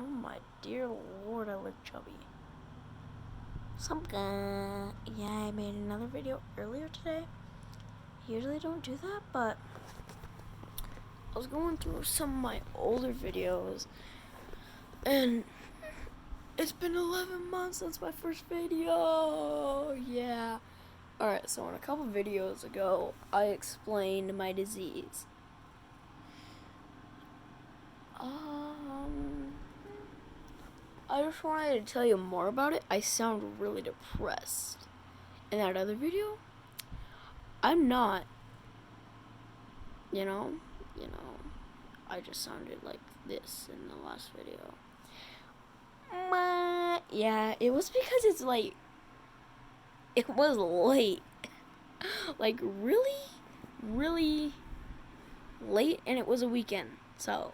Oh my dear lord, I look chubby. Some guy. Yeah, I made another video earlier today. I usually don't do that, but I was going through some of my older videos, and it's been 11 months since my first video. Yeah. Alright, so in a couple videos ago, I explained my disease. I just wanted to tell you more about it. I sound really depressed. In that other video, I'm not. You know, I just sounded like this in the last video. Yeah, it was because it's late. It was late. Like, really late, and it was a weekend. So,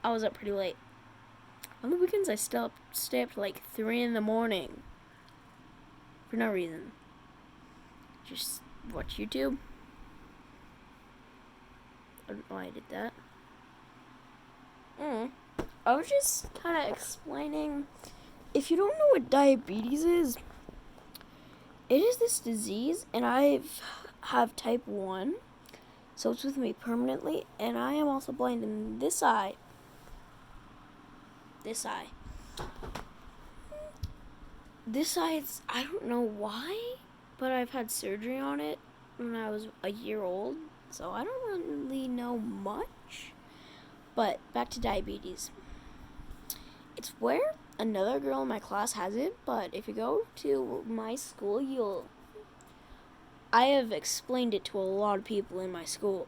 I was up pretty late. On the weekends, I still stay up to like 3 in the morning. For no reason. Just watch YouTube. I don't know why I did that. I was just kind of explaining. If you don't know what diabetes is, it is this disease, and I have type 1. So it's with me permanently, and I am also blind in this eye. This eye, I don't know why, but I've had surgery on it when I was a year old, so I don't really know much. But back to diabetes. It's where another girl in my class has it, but if you go to my school, I have explained it to a lot of people in my school.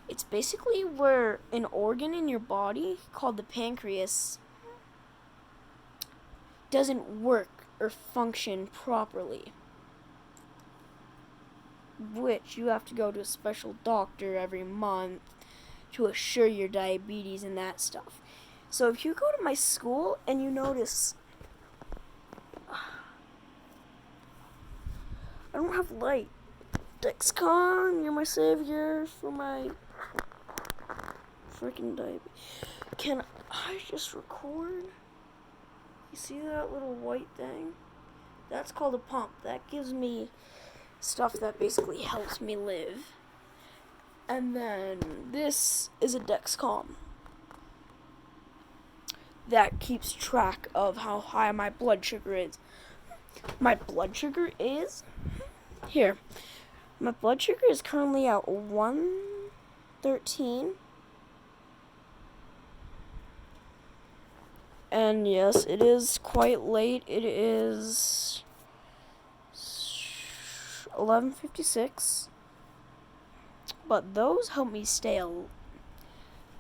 It's basically where an organ in your body called the pancreas doesn't work or function properly, which you have to go to a special doctor every month to assure your diabetes and that stuff. So if you go to my school and you notice I don't have light. Dexcom, you're my savior for my freaking diabetes. Can I just record? You see that little white thing? That's called a pump. That gives me stuff that basically helps me live. And then this is a Dexcom that keeps track of how high my blood sugar is. My blood sugar is here. My blood sugar is currently at 113. And yes, it is quite late. It is 11:56. But those help me stay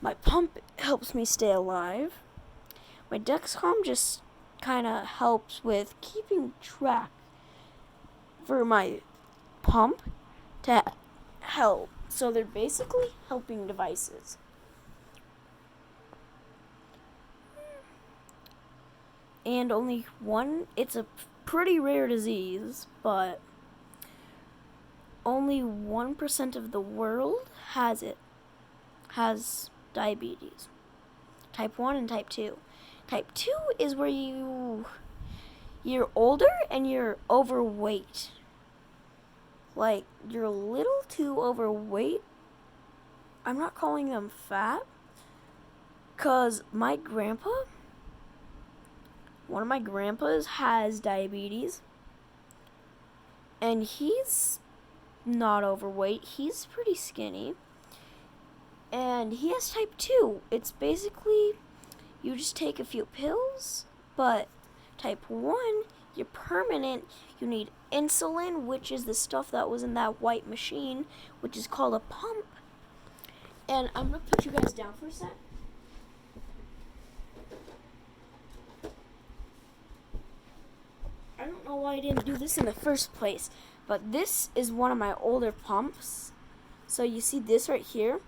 my pump helps me stay alive. My Dexcom just kind of helps with keeping track for my pump to help. So they're basically helping devices. And only one, it's a pretty rare disease, but only 1% of the world has diabetes. Type 1 and type 2. Type 2 is where you're older and you're overweight. Like, you're a little too overweight. I'm not calling them fat, because one of my grandpas has diabetes, and he's not overweight. He's pretty skinny, and he has type 2. It's basically you just take a few pills, but type 1, you're permanent. You need insulin, which is the stuff that was in that white machine, which is called a pump. And I'm going to put you guys down for a sec. I don't know why I didn't do this in the first place, but this is one of my older pumps. So you see this right here?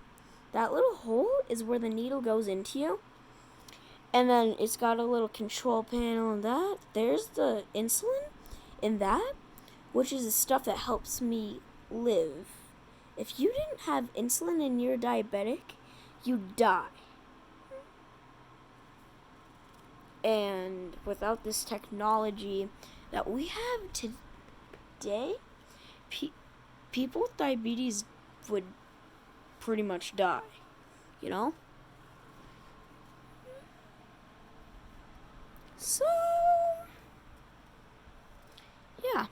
That little hole is where the needle goes into you. And then it's got a little control panel and that. There's the insulin in that, which is the stuff that helps me live. If you didn't have insulin and you're diabetic, you die. And without this technology that we have today, people with diabetes would pretty much die, you know? So, yeah.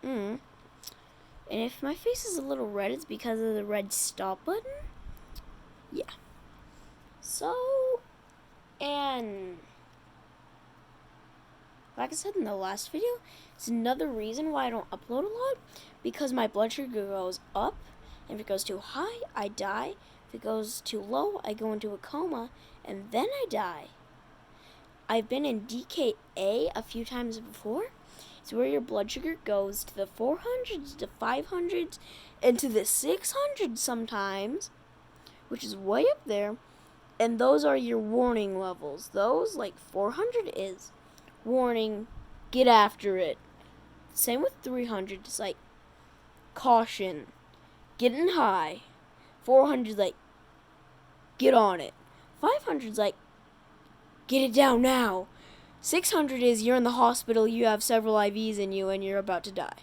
And if my face is a little red, it's because of the red stop button. Yeah. So, and like I said in the last video, it's another reason why I don't upload a lot, because my blood sugar goes up, and if it goes too high, I die. If it goes too low, I go into a coma, and then I die. I've been in DKA a few times before. It's where your blood sugar goes to the 400s, to 500s, and to the 600s sometimes, which is way up there. And those are your warning levels. Those, like 400 is warning, get after it. Same with 300, it's like caution, getting high. 400 is like, get on it. 500 is like, get it down now. 600 is you're in the hospital, you have several IVs in you, and you're about to die.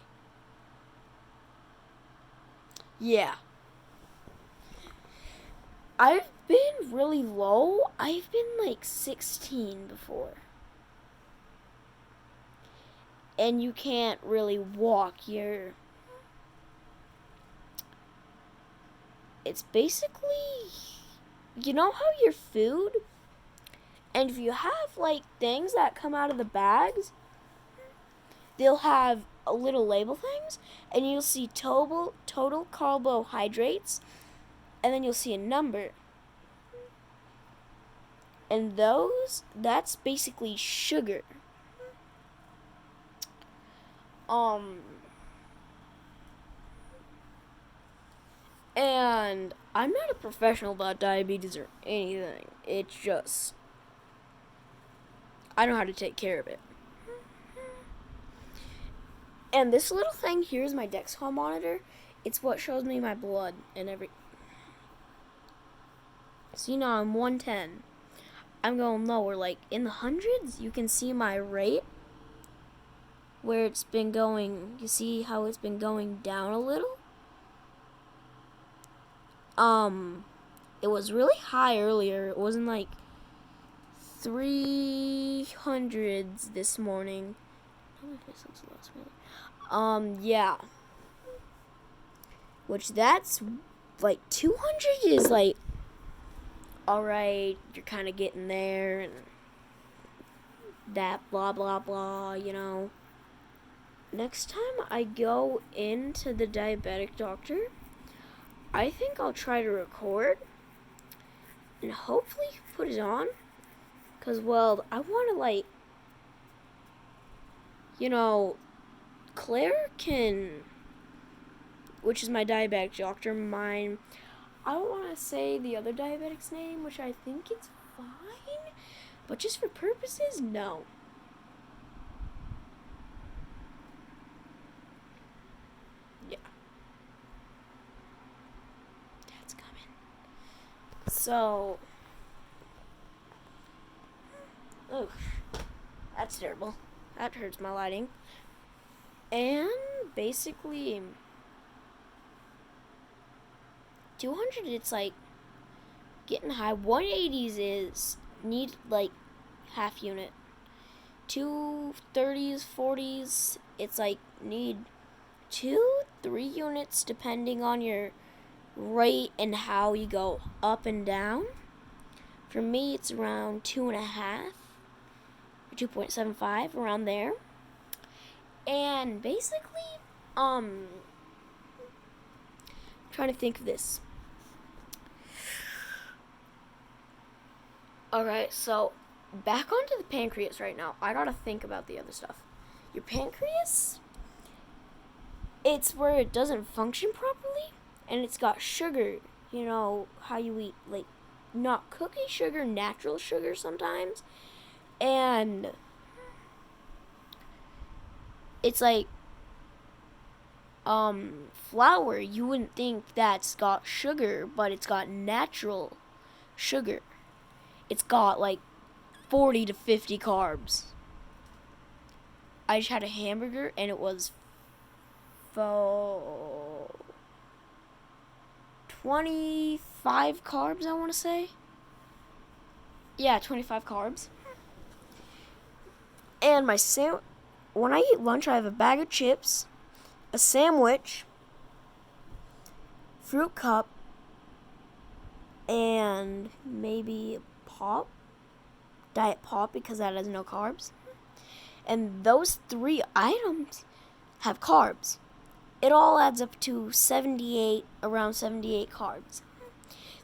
Yeah. I've been really low. I've been like 16 before. And you can't really walk. It's basically, you know how your food, and if you have like things that come out of the bags, they'll have a little label things, and you'll see total carbohydrates, and then you'll see a number. And that's basically sugar. And I'm not a professional about diabetes or anything. It's just, I know how to take care of it. And this little thing here is my Dexcom monitor. It's what shows me my blood and so you know, I'm 110. I'm going lower, like in the hundreds. You can see my rate, where it's been going. You see how it's been going down a little? It was really high earlier. It wasn't like 300s this morning. Yeah. Which that's like 200 is like, alright, you're kind of getting there, and that blah blah blah, you know. Next time I go into the diabetic doctor, I think I'll try to record and hopefully put it on, because, well, I want to, like, you know, Claire which is my diabetic doctor, mine, I don't want to say the other diabetic's name, which I think it's fine, but just for purposes, no. Yeah. That's coming. So, oh, that's terrible. That hurts my lighting. And basically, 200, it's like getting high. 180s is need like half unit. 230s, 40s, it's like need 2-3 units depending on your rate and how you go up and down. For me, it's around 2.5 or 2.75, around there. And basically, trying to think of this. Alright, so back onto the pancreas right now. I gotta think about the other stuff. Your pancreas, it's where it doesn't function properly, and it's got sugar. You know how you eat, like, not cookie sugar, natural sugar sometimes. And it's like flour. You wouldn't think that's got sugar, but it's got natural sugar. it's got like 40 to 50 carbs. I just had a hamburger and it was 25 carbs, I want to say. Yeah, 25 carbs. And when I eat lunch, I have a bag of chips, a sandwich, fruit cup, and maybe pop, diet pop, because that has no carbs. And those 3 items have carbs. It all adds up to around 78 carbs.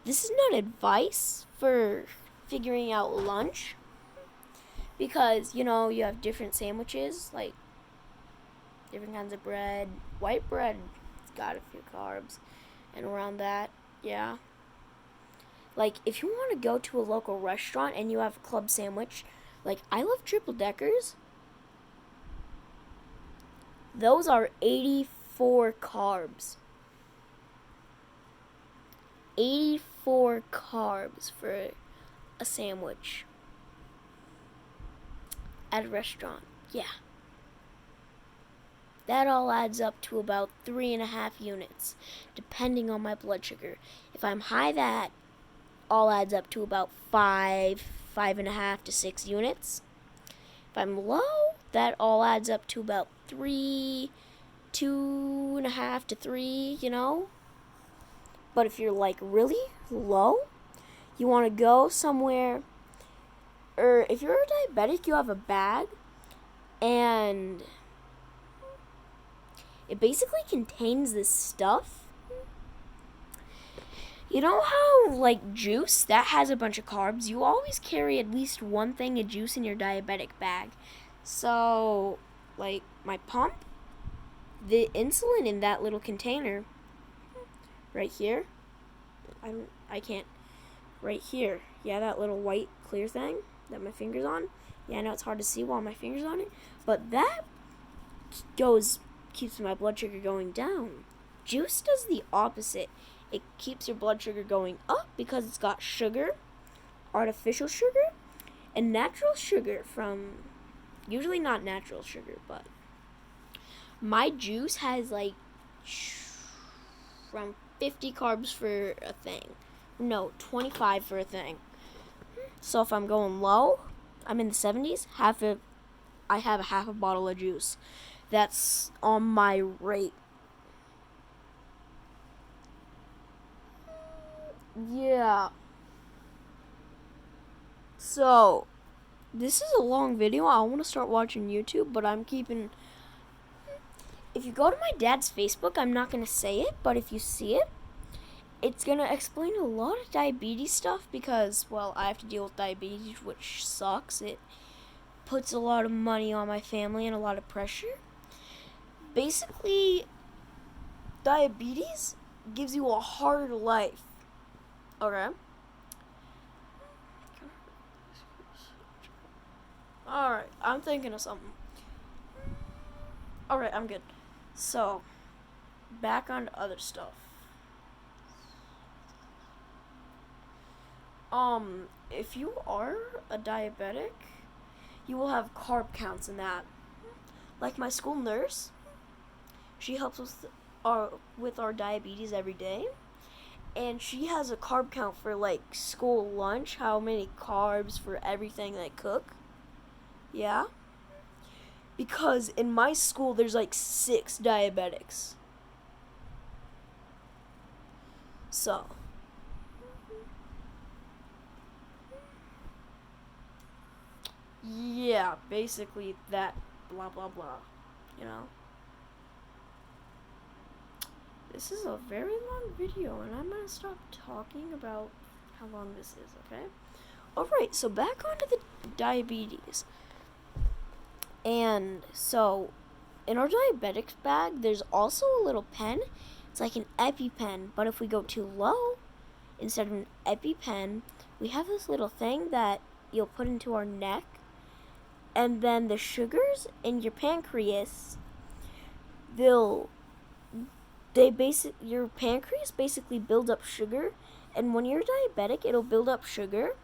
This is not advice for figuring out lunch, because, you have different sandwiches, like different kinds of bread. White bread, it's got a few carbs, and around that, yeah. Like, if you want to go to a local restaurant and you have a club sandwich, like, I love triple deckers. Those are 84 carbs. 84 carbs for a sandwich at a restaurant. Yeah. That all adds up to about 3.5 units, depending on my blood sugar. If I'm high, that all adds up to about 5.5 to 6 units. If I'm low, that all adds up to about 2.5 to 3, But if you're like really low, you want to go somewhere, or if you're a diabetic, you have a bag, and it basically contains this stuff. You know how, like, juice, that has a bunch of carbs? You always carry at least one thing of juice in your diabetic bag. So, like, my pump, the insulin in that little container, right here, I can't, right here, yeah, that little white clear thing that my finger's on, yeah, I know it's hard to see while my finger's on it, but that keeps my blood sugar going down. Juice does the opposite. It keeps your blood sugar going up because it's got sugar, artificial sugar, and natural sugar from, usually not natural sugar, but my juice has like around 50 carbs for a thing. No, 25 for a thing. So if I'm going low, I'm in the 70s, I have a half a bottle of juice. That's on my rate. Yeah. So, this is a long video. I want to start watching YouTube, but if you go to my dad's Facebook, I'm not going to say it, but if you see it, it's going to explain a lot of diabetes stuff because, well, I have to deal with diabetes, which sucks. It puts a lot of money on my family and a lot of pressure. Basically, diabetes gives you a hard life. Okay. Alright, I'm thinking of something. Alright, I'm good. So, back on to other stuff. If you are a diabetic, you will have carb counts in that. Like my school nurse, she helps with our diabetes every day. And she has a carb count for, like, school lunch, how many carbs for everything they cook. Yeah. Because in my school, there's, like, 6 diabetics. So. Yeah, basically that blah, blah, blah. This is a very long video, and I'm going to stop talking about how long this is, okay? Alright, so back onto the diabetes. And so, in our diabetics bag, there's also a little pen. It's like an EpiPen, but if we go too low, instead of an EpiPen, we have this little thing that you'll put into our neck, and then the sugars in your pancreas, your pancreas basically builds up sugar, and when you're diabetic, it'll build up sugar,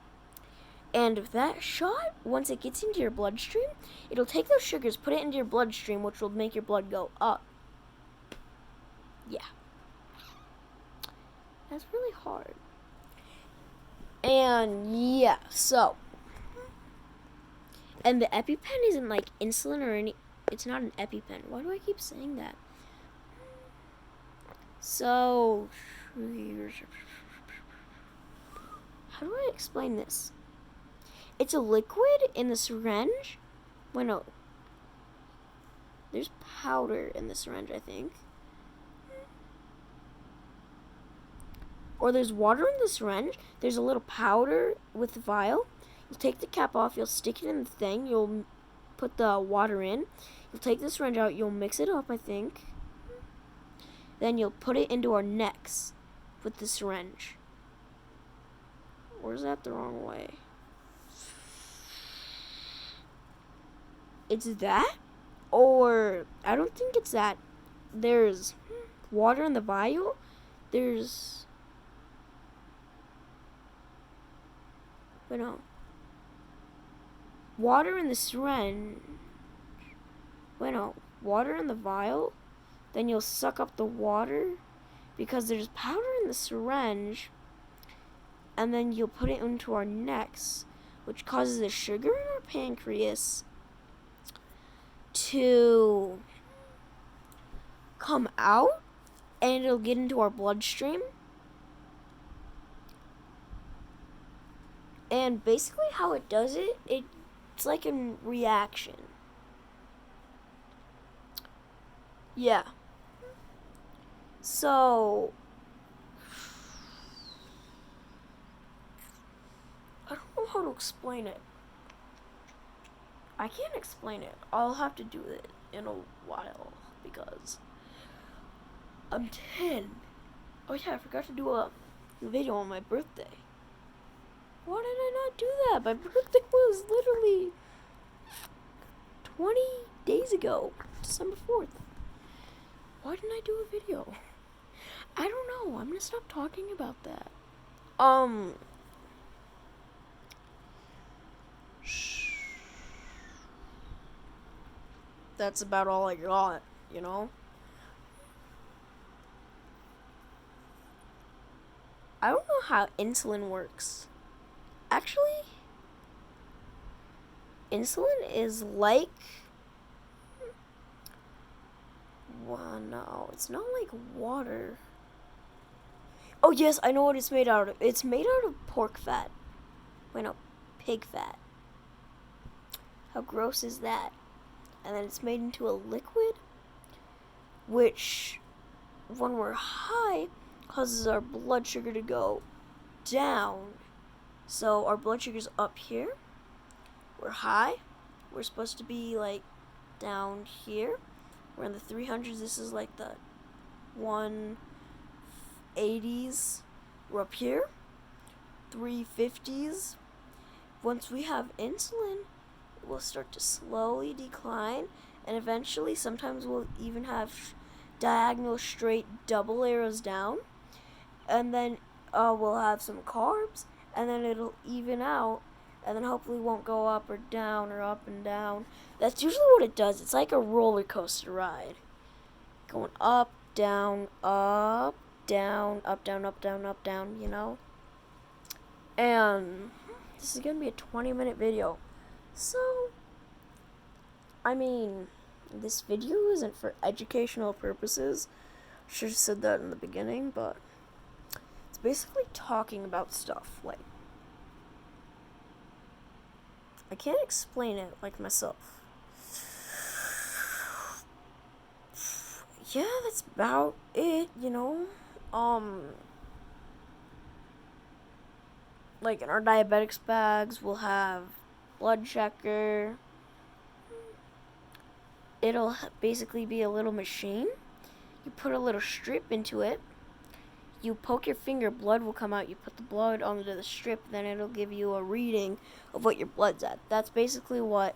And that shot, once it gets into your bloodstream, it'll take those sugars, put it into your bloodstream, which will make your blood go up. Yeah. That's really hard. And yeah, so. And the EpiPen isn't like insulin or any. It's not an EpiPen. Why do I keep saying that? So. How do I explain this? It's a liquid in the syringe. Wait, no. There's powder in the syringe, I think. Or there's water in the syringe. There's a little powder with the vial. You'll take the cap off. You'll stick it in the thing. You'll put the water in. You'll take the syringe out. You'll mix it up, I think. Then you'll put it into our necks with the syringe. Or is that the wrong way? It's that? Or, I don't think it's that. There's water in the vial. There's... But no. Water in the syringe. Wait, no. Water in the vial. Then you'll suck up the water because there's powder in the syringe. And then you'll put it into our necks, which causes the sugar in our pancreas to come out, and it'll get into our bloodstream. And basically how it does it, it's like a reaction. Yeah. So, I don't know how to explain it. I can't explain it. I'll have to do it in a while because I'm 10. Oh yeah, I forgot to do a video on my birthday. Why did I not do that? My birthday was literally 20 days ago, December 4th. Why didn't I do a video? I don't know. I'm gonna stop talking about that. That's about all I got, you know? I don't know how insulin works. Actually, insulin is like... Well, no, it's not like water. Oh, yes, I know what it's made out of. It's made out of pork fat. Wait, no, pig fat. How gross is that? And then it's made into a liquid, which, when we're high, causes our blood sugar to go down. So our blood sugar's up here. We're high. We're supposed to be like down here. We're in the 300s. This is like the 180s. We're up here. 350s. Once we have insulin, we'll start to slowly decline, and eventually sometimes we'll even have diagonal straight double arrows down, and then we'll have some carbs, and then it'll even out, and then hopefully won't go up or down or up and down. That's usually what it does. It's like a roller coaster ride, going up, down, up, down, up, down, up, down, up, down, you know. And this is gonna be a 20-minute video. So, I mean, this video isn't for educational purposes. I should have said that in the beginning, but it's basically talking about stuff. Like, I can't explain it like myself. Yeah, that's about it, you know. Like in our diabetics bags, we'll have blood checker. It'll basically be a little machine. You put a little strip into it. You poke your finger, blood will come out. You put the blood onto the strip, then it'll give you a reading of what your blood's at. That's basically what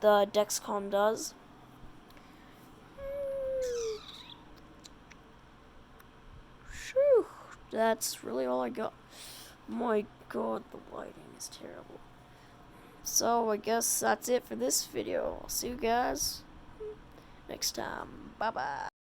the Dexcom does. That's really all I got. My God, the lighting is terrible. So I guess that's it for this video. I'll see you guys next time. Bye bye.